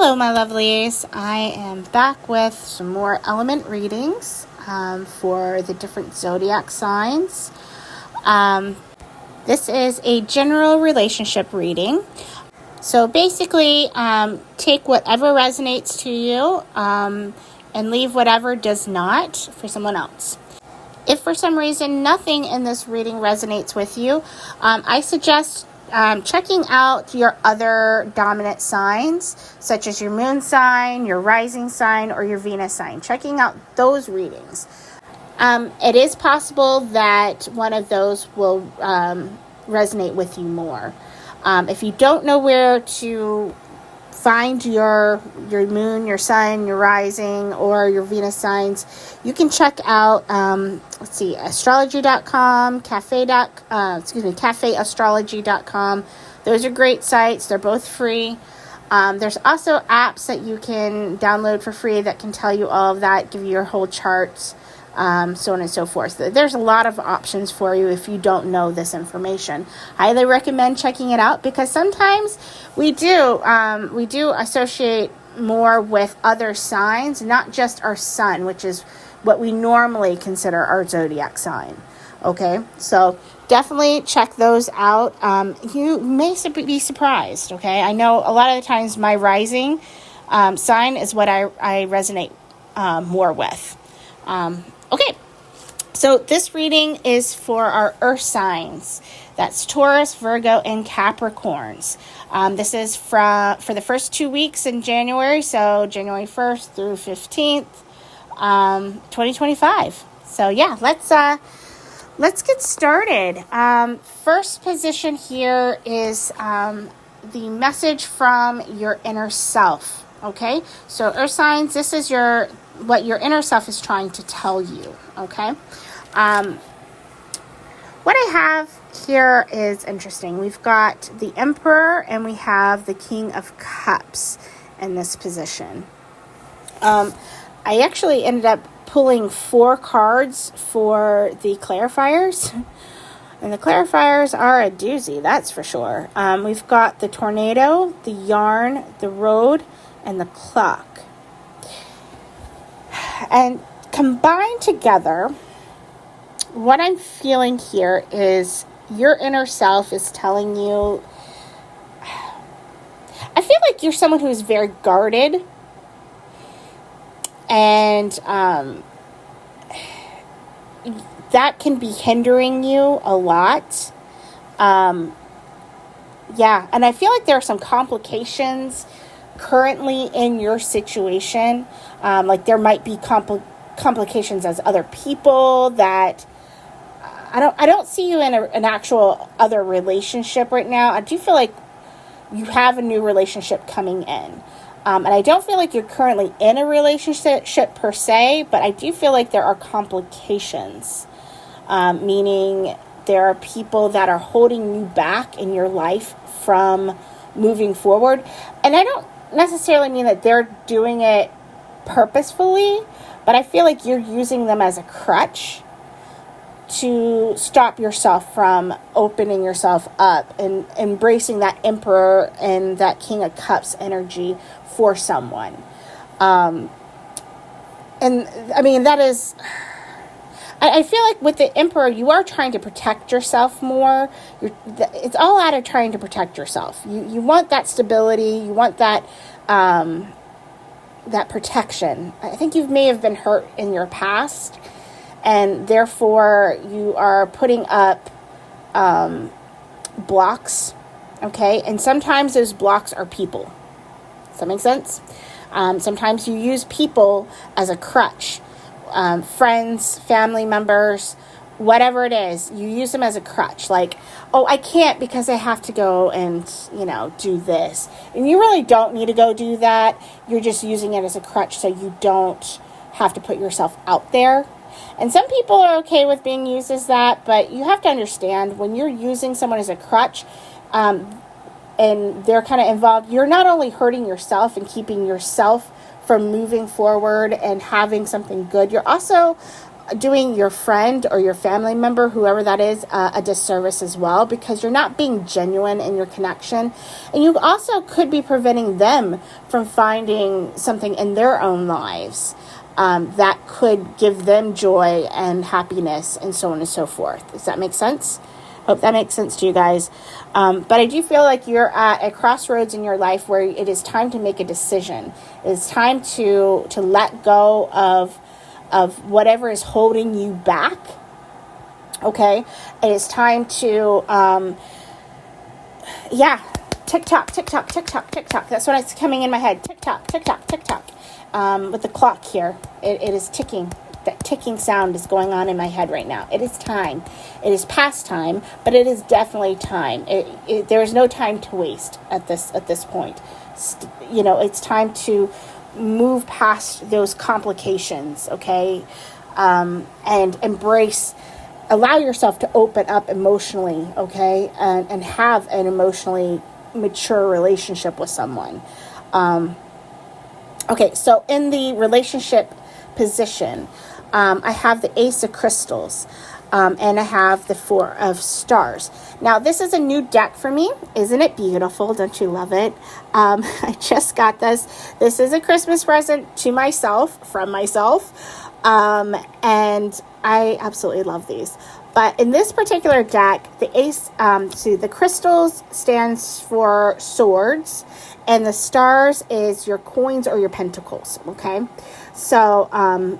Hello, my lovelies. I am back with some more element readings for the different zodiac signs. This is a general relationship reading. So basically, take whatever resonates to you and leave whatever does not for someone else. If for some reason nothing in this reading resonates with you, I suggest checking out your other dominant signs, such as your moon sign, your rising sign, or your Venus sign. Checking out those readings. It is possible that one of those will resonate with you more. If you don't know where to find your moon, your sun, your rising, or your Venus signs, you can check out, astrology.com, cafeastrology.com. Those are great sites. They're both free. There's also apps that you can download for free that can tell you all of that, give you your whole charts, so on and so forth. There's a lot of options for you if you don't know this information. Highly recommend checking it out because sometimes we do associate more with other signs, not just our sun, which is what we normally consider our zodiac sign. Okay, so definitely check those out. You may be surprised. Okay, I know a lot of the times my rising sign is what I resonate more with. Okay, so this reading is for our earth signs. That's Taurus, Virgo, and Capricorns. This is for the first 2 weeks in January, so January 1st through 15th, 2025. So yeah, let's get started. First position here is the message from your inner self. Okay, so earth signs, this is what your inner self is trying to tell you. Okay, what I have here is interesting. We've got the Emperor and we have the King of Cups in this position. I actually ended up pulling 4 cards for the clarifiers. And the clarifiers are a doozy, that's for sure. We've got the Tornado, the Yarn, the Road, and the Clock. And combined together, what I'm feeling here is your inner self is telling you, I feel like you're someone who is very guarded. And that can be hindering you a lot. Yeah, and I feel like there are some complications currently in your situation. Like there might be complications as other people that I don't see you in an actual other relationship right now. I do feel like you have a new relationship coming in. And I don't feel like you're currently in a relationship per se, but I do feel like there are complications, meaning there are people that are holding you back in your life from moving forward. And I don't necessarily mean that they're doing it purposefully, but I feel like you're using them as a crutch to stop yourself from opening yourself up and embracing that Emperor and that King of Cups energy for someone. And I mean, that is, I feel like with the Emperor, you are trying to protect yourself more. It's all out of trying to protect yourself. You want that stability. You want that protection. I think you may have been hurt in your past, and therefore you are putting up blocks, okay? And sometimes those blocks are people. Does that make sense? Sometimes you use people as a crutch. Friends, family members, whatever it is, you use them as a crutch. Like, oh, I can't because I have to go and, do this. And you really don't need to go do that. You're just using it as a crutch so you don't have to put yourself out there. And some people are okay with being used as that, but you have to understand when you're using someone as a crutch, and they're kind of involved, you're not only hurting yourself and keeping yourself from moving forward and having something good, you're also doing your friend or your family member, whoever that is, a disservice as well, because you're not being genuine in your connection. And you also could be preventing them from finding something in their own lives that could give them joy and happiness and so on and so forth. Does that make sense? Hope that makes sense to you guys. But I do feel like you're at a crossroads in your life where it is time to make a decision. It is time to let go of whatever is holding you back. Okay? It is time to, tick-tock, tick-tock, tick-tock, tick-tock. That's what is coming in my head. Tick-tock, tick-tock, tick-tock. With the clock here. It is ticking. That ticking sound is going on in my head right now. It is time. It is past time, but it is definitely time. There is no time to waste at this point. It's time to move past those complications, okay? And allow yourself to open up emotionally, okay? And have an emotionally mature relationship with someone. Okay, so in the relationship position, I have the Ace of Crystals, and I have the Four of Stars. Now, this is a new deck for me. Isn't it beautiful? Don't you love it? I just got this. This is a Christmas present to myself, from myself, and I absolutely love these. But in this particular deck, the Ace, the crystals stands for swords, and the stars is your coins or your pentacles, okay? So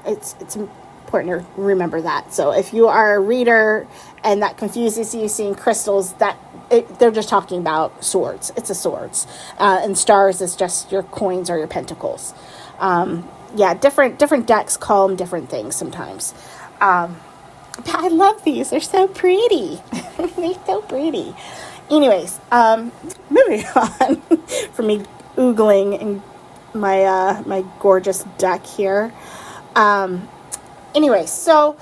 it's important to remember that. So if you are a reader and that confuses you seeing crystals, they're just talking about swords. It's a swords. And stars is just your coins or your pentacles. Different decks call them different things sometimes. But I love these. They're so pretty. They're so pretty. Anyways, moving on from me oogling and my gorgeous deck here. Anyway, so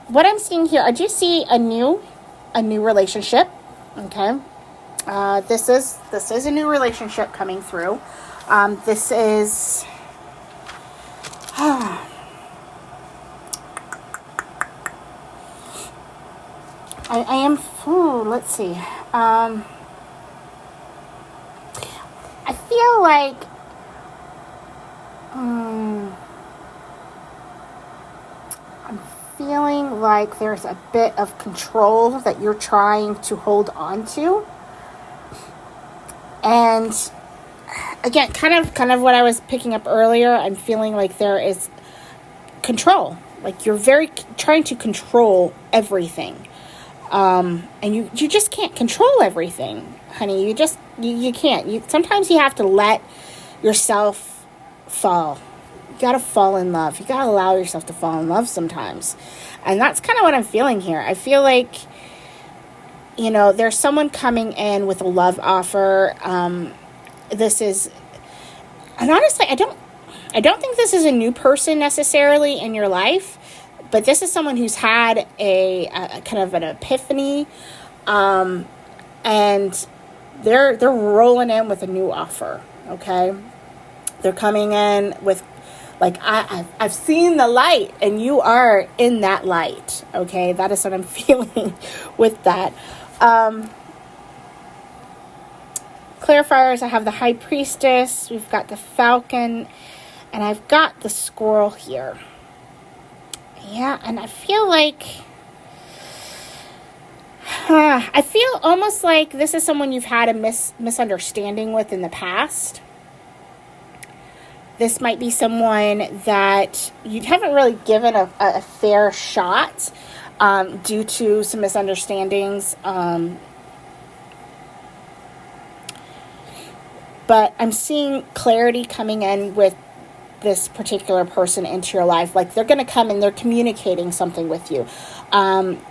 what I'm seeing here, I do see a new relationship. Okay, this is a new relationship coming through. This is. I am. Let's see. I feel like I'm feeling like there's a bit of control that you're trying to hold on to. And again, kind of what I was picking up earlier, I'm feeling like there is control. Like you're trying to control everything. And you just can't control everything, honey. You can't. Sometimes you have to let yourself fall. You gotta fall in love. You gotta allow yourself to fall in love sometimes. And that's kind of what I'm feeling here. I feel like, there's someone coming in with a love offer. And honestly, I don't think this is a new person necessarily in your life. But this is someone who's had a kind of an epiphany, and they're rolling in with a new offer. Okay, they're coming in with like I've seen the light, and you are in that light. Okay, that is what I'm feeling with that. Clarifiers. I have the High Priestess. We've got the Falcon, and I've got the Squirrel here. Yeah, and I feel like, I feel almost like this is someone you've had a misunderstanding with in the past. This might be someone that you haven't really given a fair shot due to some misunderstandings. But I'm seeing clarity coming in with this particular person into your life. Like they're going to come and they're communicating something with you.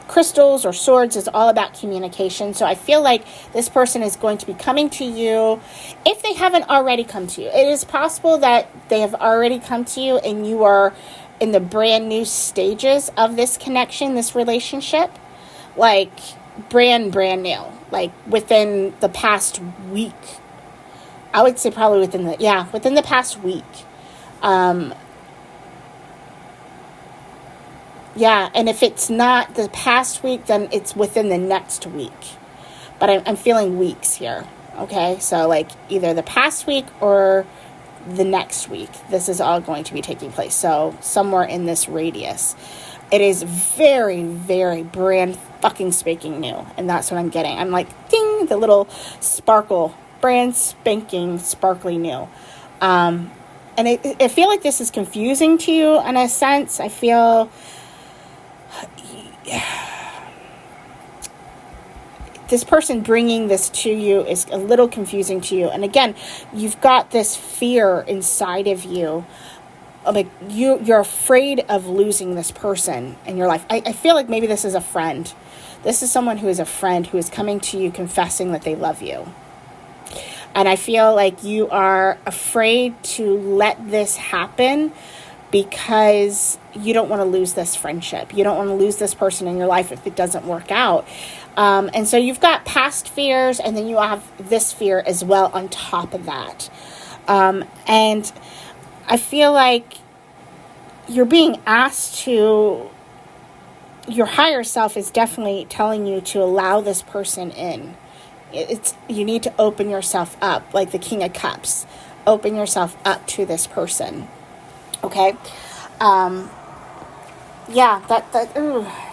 Crystals or swords is all about communication. So I feel like this person is going to be coming to you if they haven't already come to you. It is possible that they have already come to you and you are in the brand new stages of this connection, this relationship, like brand new, like within the past week. I would say probably within the past week. Yeah, and if it's not the past week, then it's within the next week. But I'm feeling weeks here, okay? So, like, either the past week or the next week, this is all going to be taking place. So, somewhere in this radius. It is very, very brand fucking spanking new. And that's what I'm getting. I'm like, ding, the little sparkle. Brand spanking, sparkly new. And I feel like this is confusing to you in a sense. I feel this person bringing this to you is a little confusing to you. And again, you've got this fear inside of you. Like you're afraid of losing this person in your life. I feel like maybe this is a friend. This is someone who is a friend who is coming to you confessing that they love you. And I feel like you are afraid to let this happen because you don't want to lose this friendship. You don't want to lose this person in your life if it doesn't work out. And so you've got past fears, and then you have this fear as well on top of that. And I feel like you're being asked to, your higher self is definitely telling you to allow this person in. You need to open yourself up, like the King of Cups. Open yourself up to this person. Okay? Yeah,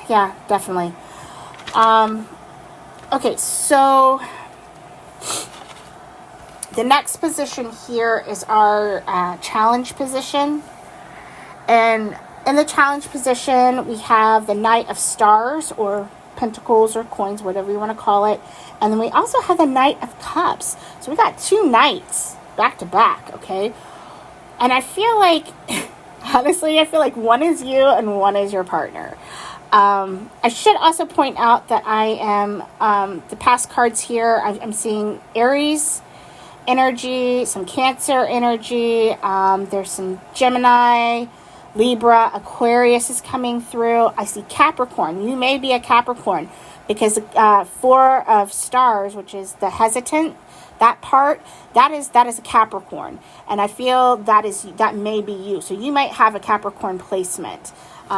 yeah, definitely. Okay, so the next position here is our challenge position. And in the challenge position, we have the Knight of Stars, or Pentacles, or Coins, whatever you want to call it. And then we also have the Knight of Cups. So we got two knights back to back, okay? And I feel like, honestly, I feel like one is you and one is your partner. I should also point out that I am, the past cards here, I'm seeing Aries energy, some Cancer energy, there's some Gemini, Libra, Aquarius is coming through. I see Capricorn. You may be a Capricorn because Four of Stars, which is the hesitant, that part, that is a Capricorn. And I feel that may be you. So you might have a Capricorn placement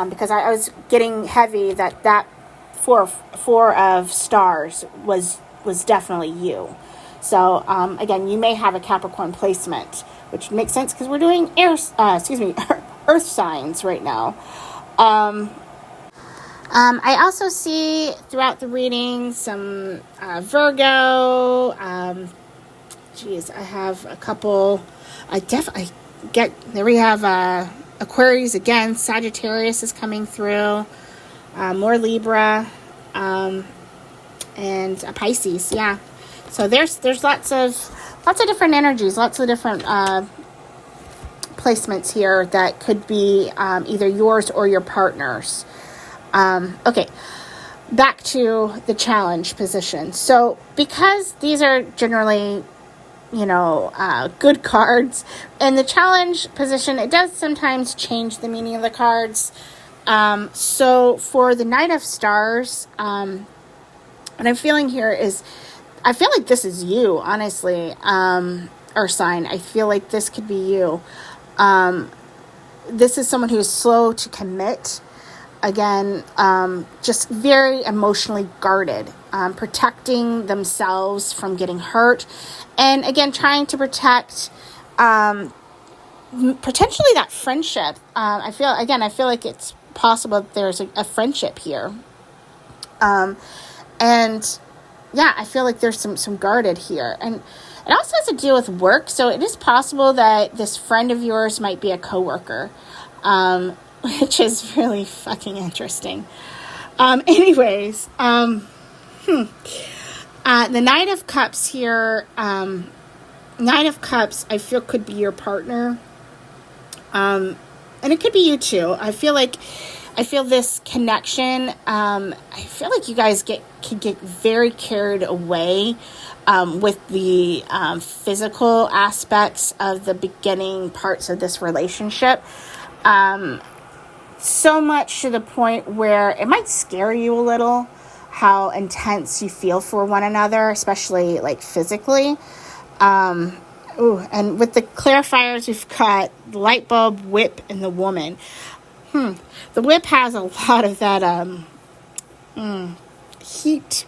because I was getting heavy that four of Stars was definitely you. So again, you may have a Capricorn placement, which makes sense because we're doing Earth signs right now. I also see throughout the reading some Virgo. I have a couple. There we have Aquarius again. Sagittarius is coming through. More Libra, and a Pisces. Yeah. So there's lots of different energies, lots of different placements here that could be either yours or your partner's. Okay, back to the challenge position. So because these are generally, good cards, in the challenge position, it does sometimes change the meaning of the cards. So for the Knight of Stars, what I'm feeling here is, I feel like this is you, honestly, or sign. I feel like this could be you. This is someone who is slow to commit. Again, just very emotionally guarded, protecting themselves from getting hurt. And again, trying to protect potentially that friendship. I feel like it's possible that there's a friendship here. And yeah, I feel like there's some guarded here. And it also has to do with work. So it is possible that this friend of yours might be a coworker, which is really fucking interesting. Anyways, the Knight of Cups here, Knight of Cups, I feel could be your partner. And it could be you too. I feel this connection. I feel like you guys can get very carried away with the physical aspects of the beginning parts of this relationship. So much to the point where it might scare you a little how intense you feel for one another, especially like physically. And with the clarifiers, we've got the light bulb, whip, and the woman. The whip has a lot of that heat,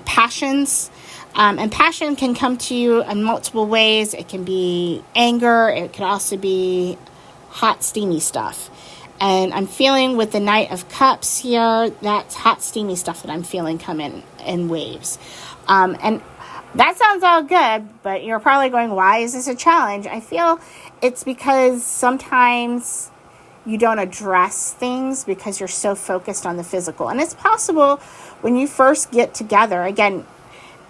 passions. And passion can come to you in multiple ways. It can be anger. It can also be hot, steamy stuff. And I'm feeling with the Knight of Cups here, that's hot, steamy stuff that I'm feeling come in waves. And that sounds all good, but you're probably going, why is this a challenge? I feel it's because sometimes you don't address things because you're so focused on the physical. And it's possible when you first get together, again,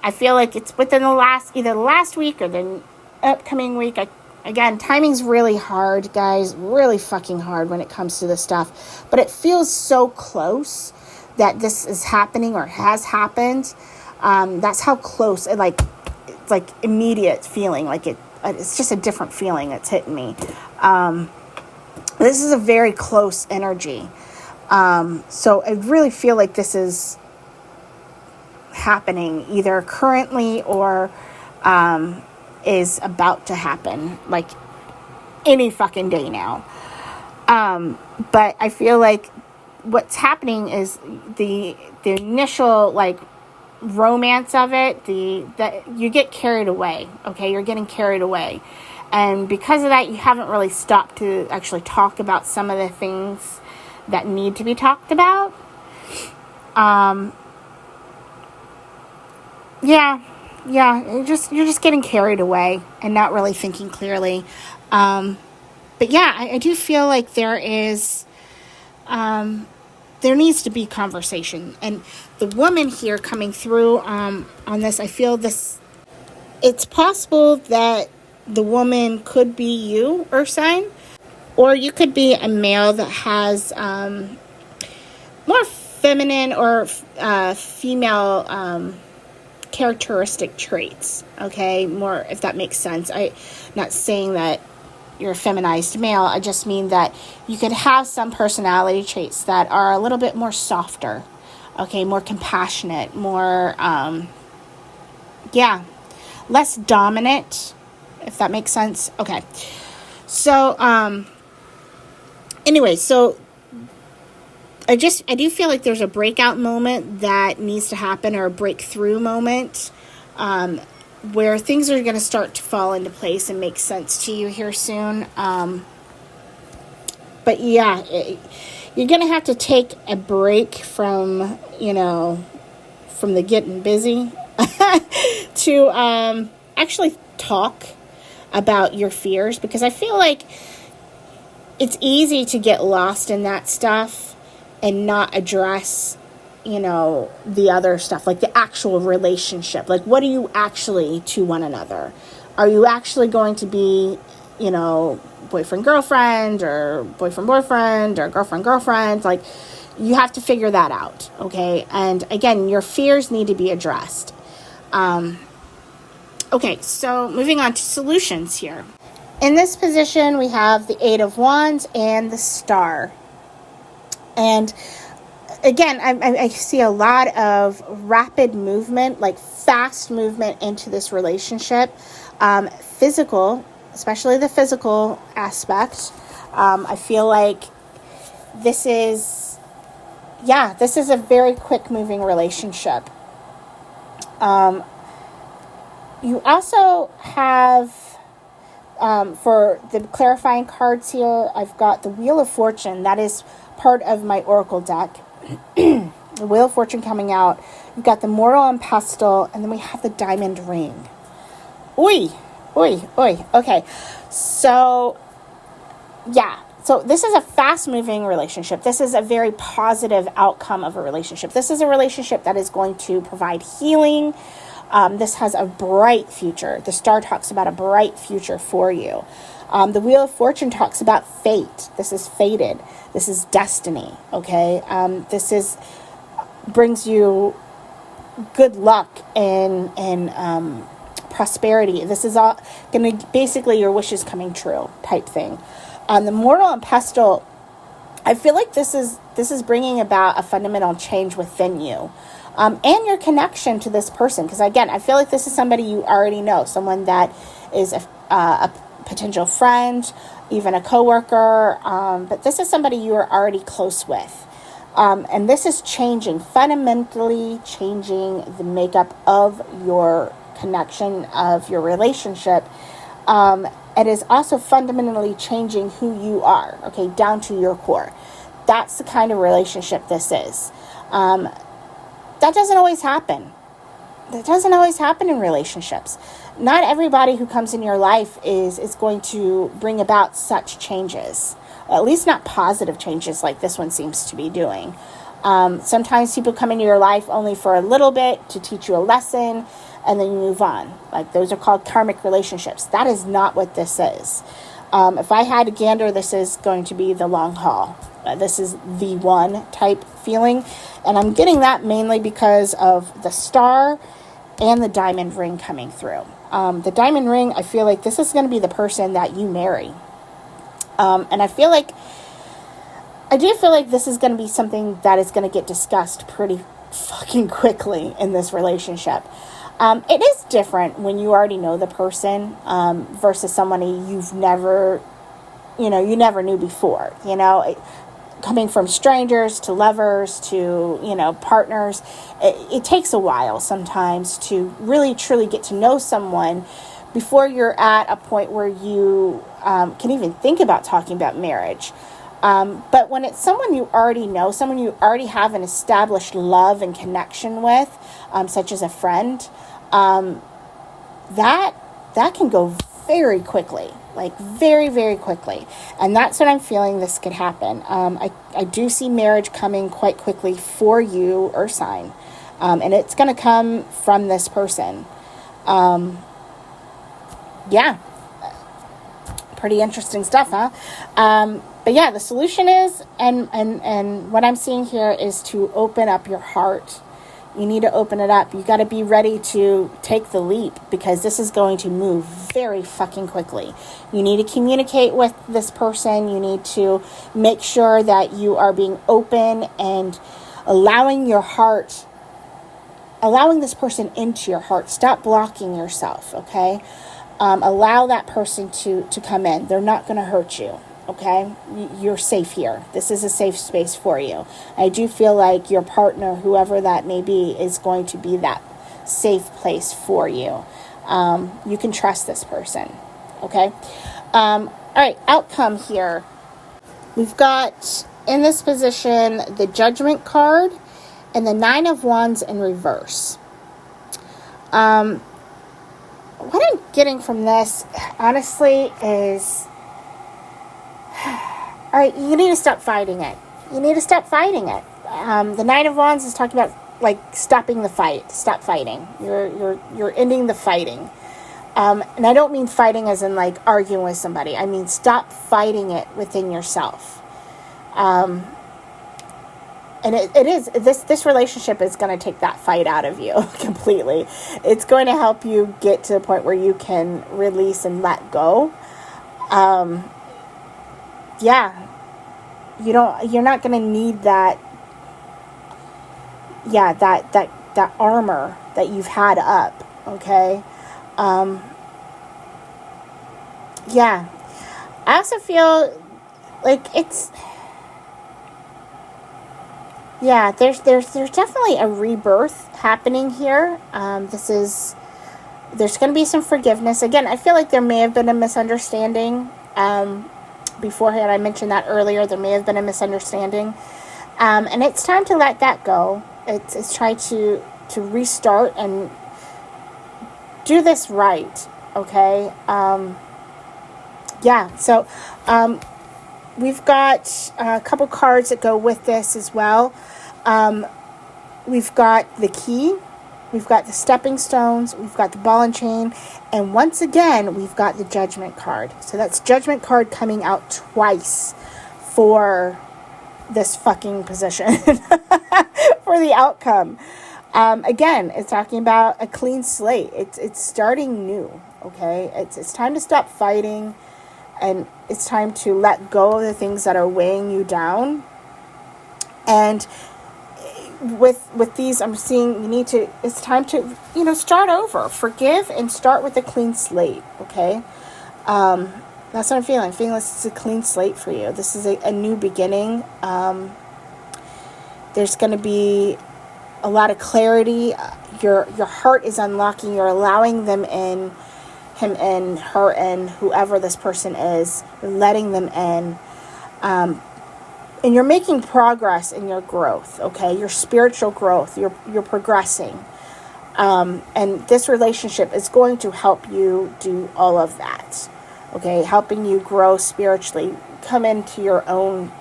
I feel like it's within either the last week or the upcoming week. Again, timing's really hard, guys, really fucking hard when it comes to this stuff. But it feels so close that this is happening or has happened. That's how close, it's like immediate feeling, like it's just a different feeling that's hitting me. This is a very close energy. So I really feel like this is happening either currently or is about to happen, like any fucking day now. But I feel like what's happening is the initial like romance of it, that you get carried away. Okay, you're getting carried away, and because of that, you haven't really stopped to actually talk about some of the things that need to be talked about. You're just getting carried away and not really thinking clearly. But yeah, I do feel like there needs to be conversation. And the woman here coming through on this, I feel this, it's possible that the woman could be you, Earth sign, or you could be a male that has more feminine or female characteristic traits, okay, more, if that makes sense. I'm not saying that you're a feminized male. I just mean that you could have some personality traits that are a little bit more softer, okay, more compassionate, more less dominant, if that makes sense. Okay, so anyway, so I do feel like there's a breakout moment that needs to happen, or a breakthrough moment, where things are going to start to fall into place and make sense to you here soon. But yeah, you're going to have to take a break from the getting busy to actually talk about your fears, because I feel like it's easy to get lost in that stuff and not address, the other stuff, like the actual relationship. Like, what are you actually to one another? Are you actually going to be, boyfriend-girlfriend, or boyfriend-boyfriend, or girlfriend-girlfriend? Like, you have to figure that out, okay? And again, your fears need to be addressed. Okay, so moving on to solutions here. In this position, we have the Eight of Wands and the Star. And again, I see a lot of rapid movement, like fast movement into this relationship. Physical, especially the physical aspect. I feel like this is a very quick moving relationship. You also have, for the clarifying cards here, I've got the Wheel of Fortune. That is part of my Oracle deck. The Wheel of Fortune coming out. We've got the Mortal and Pestle, and then we have the Diamond Ring. Oi. Okay. So, yeah. So this is a fast-moving relationship. This is a very positive outcome of a relationship. This is a relationship that is going to provide healing. This has a bright future. The Star talks about a bright future for you. The Wheel of Fortune talks about fate. This is fated. This is destiny, okay? This brings you good luck and prosperity. This is all going to, basically, your wishes coming true type thing. The Mortal and Pestle, I feel like this is bringing about a fundamental change within you. And your connection to this person. Because again, I feel like this is somebody you already know. Someone that is a potential friend, even a coworker, but this is somebody you are already close with. And this is fundamentally changing the makeup of your connection, of your relationship. It is also fundamentally changing who you are, okay, down to your core. That's the kind of relationship this is. That doesn't always happen. That doesn't always happen in relationships. Not everybody who comes in your life is going to bring about such changes. At least not positive changes like this one seems to be doing. Sometimes people come into your life only for a little bit to teach you a lesson, and then you move on. Like, those are called karmic relationships. That is not what this is. If I had to gander, this is going to be the long haul. This is the one type feeling. And I'm getting that mainly because of the star and the diamond ring coming through. The diamond ring, I feel like this is going to be the person that you marry. And I do feel like this is going to be something that is going to get discussed pretty fucking quickly in this relationship. It is different when you already know the person versus somebody you never knew before. Coming from strangers to lovers to, partners, it takes a while sometimes to really truly get to know someone before you're at a point where you can even think about talking about marriage. But when it's someone you already know, someone you already have an established love and connection with, such as a friend, that can go very quickly, like very, very quickly. And that's what I'm feeling this could happen. I do see marriage coming quite quickly for you or sign. And it's going to come from this person. Yeah. Pretty interesting stuff, huh? But yeah, the solution is, and what I'm seeing here is to open up your heart. You need to open it up. You got to be ready to take the leap because this is going to move very fucking quickly. You need to communicate with this person. You need to make sure that you are being open and allowing this person into your heart. Stop blocking yourself, okay? Allow that person to come in. They're not going to hurt you. Okay, you're safe here. This is a safe space for you. I do feel like your partner, whoever that may be, is going to be that safe place for you. You can trust this person. Okay. All right. Outcome here. We've got in this position the Judgment card and the Nine of Wands in reverse. What I'm getting from this, honestly, is... all right, you need to stop fighting it. The Nine of Wands is talking about, like, stopping the fight. Stop fighting. You're ending the fighting. And I don't mean fighting as in, like, arguing with somebody. I mean stop fighting it within yourself. And it is, this relationship is going to take that fight out of you completely. It's going to help you get to the point where you can release and let go. Yeah, you're not going to need that, that armor that you've had up, okay? Yeah, I also feel like it's, yeah, there's definitely a rebirth happening here. There's going to be some forgiveness. Again, I feel like there may have been a misunderstanding, beforehand. I mentioned that earlier. There may have been a misunderstanding. And it's time to let that go. It's try to restart and do this right. Okay. Yeah. So, we've got a couple cards that go with this as well. We've got the key. We've got the stepping stones. We've got the ball and chain. And once again, we've got the Judgment card. So that's Judgment card coming out twice for this fucking position. For the outcome. Again, it's talking about a clean slate. It's starting new. Okay? It's time to stop fighting. And it's time to let go of the things that are weighing you down. And with these, I'm seeing it's time to, start over. Forgive and start with a clean slate, okay? That's what I'm feeling. I'm feeling this is a clean slate for you. This is a new beginning. There's going to be a lot of clarity. Your heart is unlocking. You're allowing them in, him in, her in, whoever this person is. You're letting them in. And you're making progress in your growth, okay? Your spiritual growth. You're progressing. And this relationship is going to help you do all of that, okay? Helping you grow spiritually. Come into your own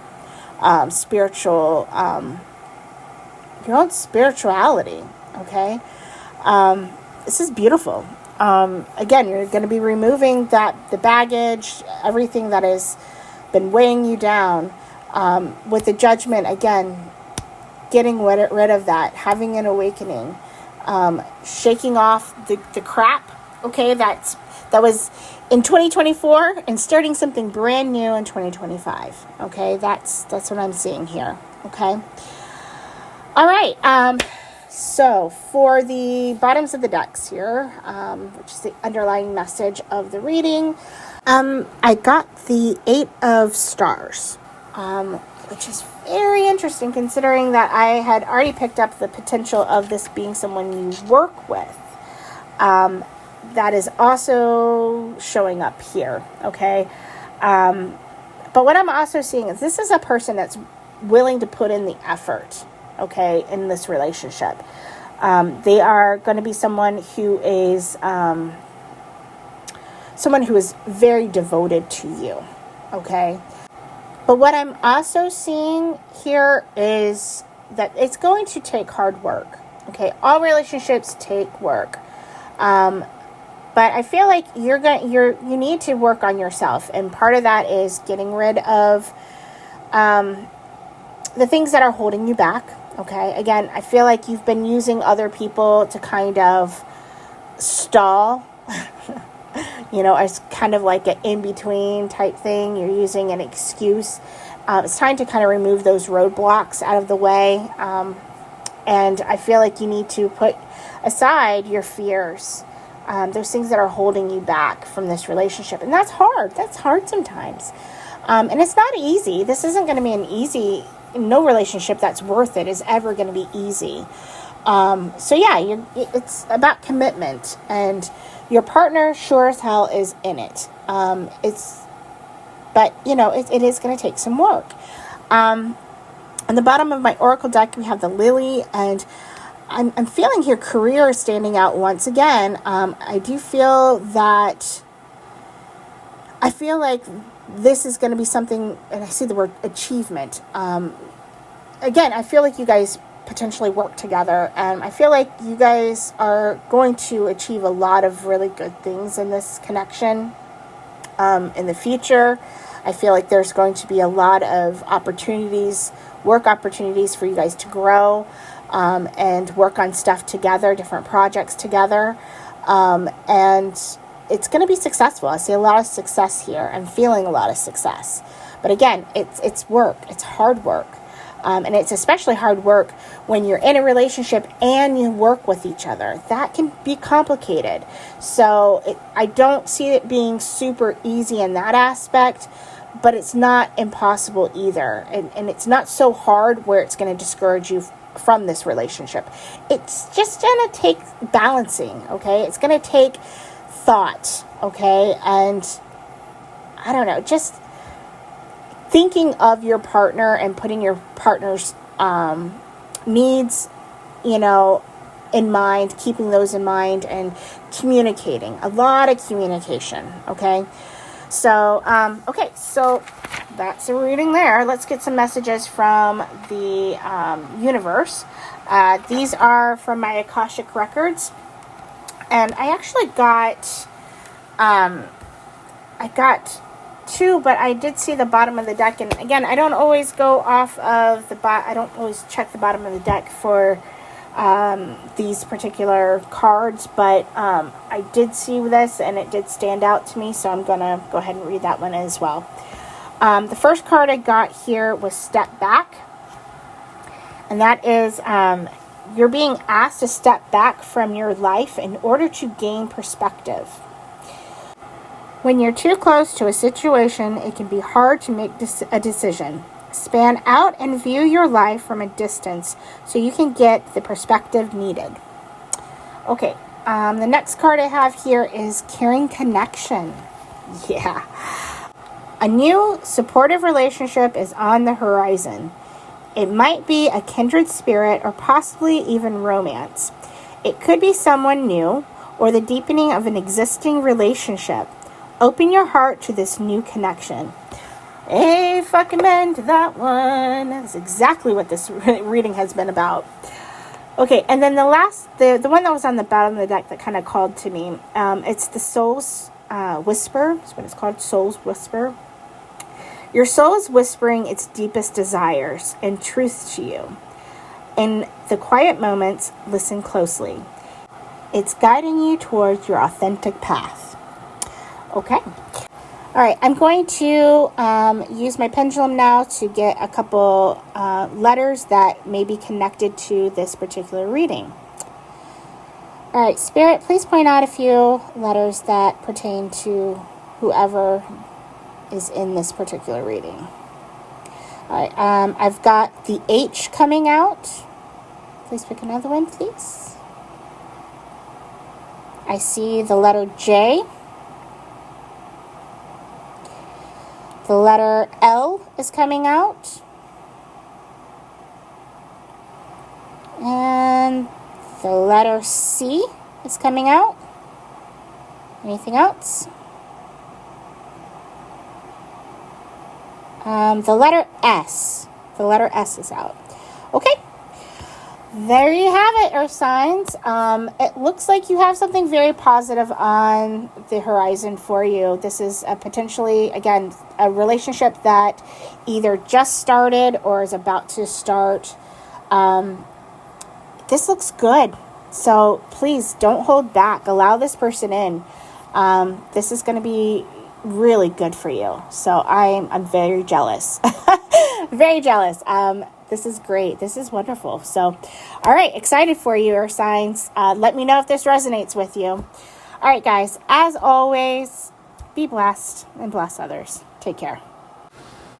your own spirituality, okay? This is beautiful. Again, you're going to be removing the baggage, everything that has been weighing you down. With the Judgment, again, getting rid of that, having an awakening, shaking off the crap, okay, that was in 2024 and starting something brand new in 2025, okay? That's what I'm seeing here, okay? All right, so for the bottoms of the decks here, which is the underlying message of the reading, I got the 8 of Stars, which is very interesting considering that I had already picked up the potential of this being someone you work with. That is also showing up here, okay? But what I'm also seeing is this is a person that's willing to put in the effort, okay, in this relationship. They are going to be someone who is very devoted to you, okay? But what I'm also seeing here is that it's going to take hard work, okay? All relationships take work. But I feel like you need to work on yourself, and part of that is getting rid of the things that are holding you back. Okay, again, I feel like you've been using other people to kind of stall, as kind of like an in-between type thing. You're using an excuse. It's time to kind of remove those roadblocks out of the way. And I feel like you need to put aside your fears, those things that are holding you back from this relationship. And that's hard. That's hard sometimes. And it's not easy. This isn't going to be an easy. No relationship that's worth it is ever going to be easy. So yeah, it's about commitment, and your partner sure as hell is in it. But it is going to take some work. On the bottom of my Oracle deck, we have the Lily, and I'm feeling here career is standing out once again. I do feel that. I feel like this is going to be something, and I see the word achievement. Again, I feel like you guys potentially work together, and I feel like you guys are going to achieve a lot of really good things in this connection. In the future, I feel like there's going to be a lot of opportunities, work opportunities for you guys to grow, and work on stuff together, different projects together. And it's going to be successful. I see a lot of success here. I'm feeling a lot of success. But again, it's work. It's hard work. And it's especially hard work when you're in a relationship and you work with each other. That can be complicated. So I don't see it being super easy in that aspect, but it's not impossible either. And it's not so hard where it's going to discourage you from this relationship. It's just going to take balancing, okay? It's going to take thought, okay? And I don't know, just thinking of your partner and putting your partner's needs, in mind, keeping those in mind, and communicating. A lot of communication, okay? So, so that's a reading there. Let's get some messages from the universe. These are from my Akashic Records. And I actually got, two, but I did see the bottom of the deck. And again, I don't always go off of I don't always check the bottom of the deck for these particular cards, but I did see this and it did stand out to me, so I'm gonna go ahead and read that one as well. The first card I got here was Step Back, and that is you're being asked to step back from your life in order to gain perspective. When you're too close to a situation, it can be hard to make a decision. Span out and view your life from a distance so you can get the perspective needed. Okay, the next card I have here is Caring Connection. Yeah. A new supportive relationship is on the horizon. It might be a kindred spirit or possibly even romance. It could be someone new or the deepening of an existing relationship. Open your heart to this new connection. Hey, fucking men to that one. That's exactly what this reading has been about. Okay, and then the one that was on the bottom of the deck that kind of called to me, it's the Soul's Whisper. That's what it's called, Soul's Whisper. Your soul is whispering its deepest desires and truths to you. In the quiet moments, listen closely. It's guiding you towards your authentic path. Okay. All right, I'm going to use my pendulum now to get a couple letters that may be connected to this particular reading. All right, Spirit, please point out a few letters that pertain to whoever is in this particular reading. All right, I've got the H coming out. Please pick another one, please. I see the letter J. The letter L is coming out. And the letter C is coming out. Anything else? The letter S. The letter S is out. Okay. There you have it, Earth signs. It looks like you have something very positive on the horizon for you. This is potentially, again, a relationship that either just started or is about to start. This looks good. So please don't hold back. Allow this person in. This is going to be really good for you. So I'm very jealous. Very jealous. This is great. This is wonderful. So, all right, excited for you, Earth signs. Let me know if this resonates with you. All right, guys, as always, be blessed and bless others. Take care.